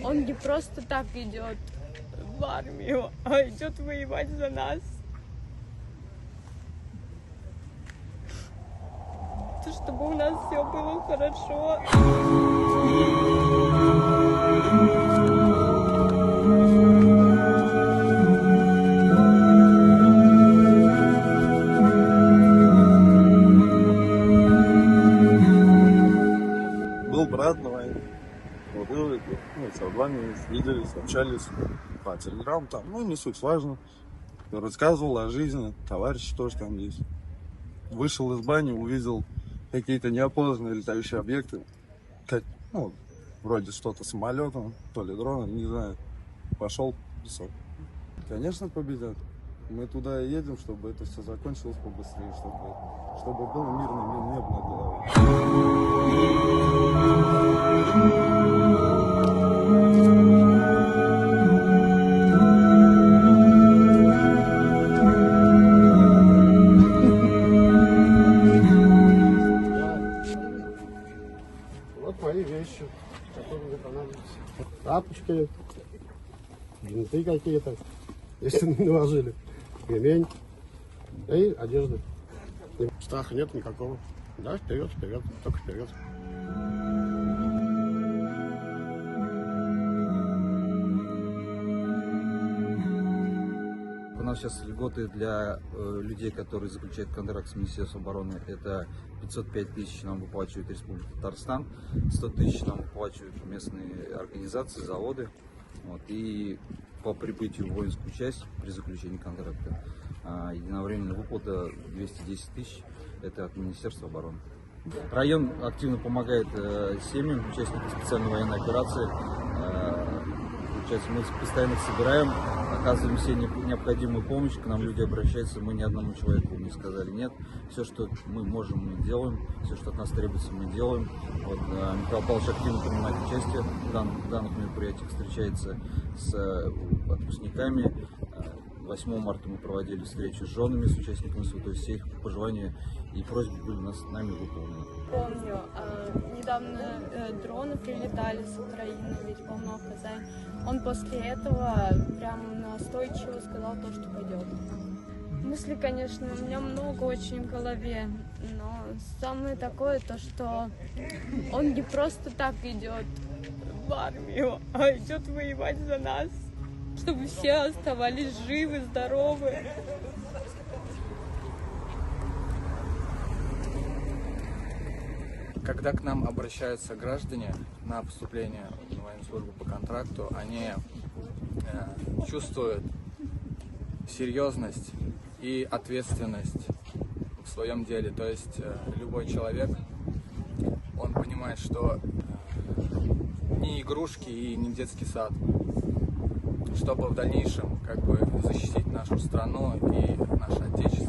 Он не просто так идет в армию, а идет воевать за нас. То, чтобы у нас все было хорошо. Был брат на войне. Вот, и, со вами виделись, общались по телеграмму, там, не суть важно. Рассказывал о жизни, товарищи тоже там есть. Вышел из бани, увидел какие-то неопознанные летающие объекты. Вроде что-то самолетом, то ли дроном, не знаю. Пошел, все. Конечно, победят. Мы туда и едем, чтобы это все закончилось побыстрее, чтобы было мирное небо над головой. Вот мои вещи, которые мне понадобятся. Тапочки, бинты какие-то, если наложили, ремень и одежда. Страха нет никакого. Да, вперед, вперед, только вперед. У нас сейчас льготы для людей, которые заключают контракт с Министерством обороны. Это 505 тысяч нам выплачивает Республика Татарстан, 100 тысяч нам выплачивают местные организации, заводы. Вот, и по прибытию в воинскую часть при заключении контракта единовременная выплата 210 тысяч. Это от Министерства обороны. Район активно помогает семьям, участникам специальной военной операции. Мы постоянно их собираем, оказываем все необходимую помощь, к нам люди обращаются, мы ни одному человеку не сказали нет. Все, что мы можем, мы делаем, все, что от нас требуется, мы делаем. Вот, Михаил Павлович активно принимает участие в данных мероприятиях, встречается с отпускниками. 8 марта мы проводили встречу с женами, с участниками СУ, то есть все их пожелания и просьбы были нами выполнены. Помню, недавно дроны прилетали с Украины, ведь полно Казань. Он после этого прям настойчиво сказал то, что пойдет. Мысли, конечно, у меня много очень в голове, но самое такое то, что он не просто так идет в армию, а идет воевать за нас, чтобы все оставались живы, здоровы. Когда к нам обращаются граждане на поступление в военную службу по контракту, они чувствуют серьезность и ответственность в своем деле. То есть любой человек, он понимает, что не игрушки и не детский сад, чтобы в дальнейшем защитить нашу страну и наше Отечество.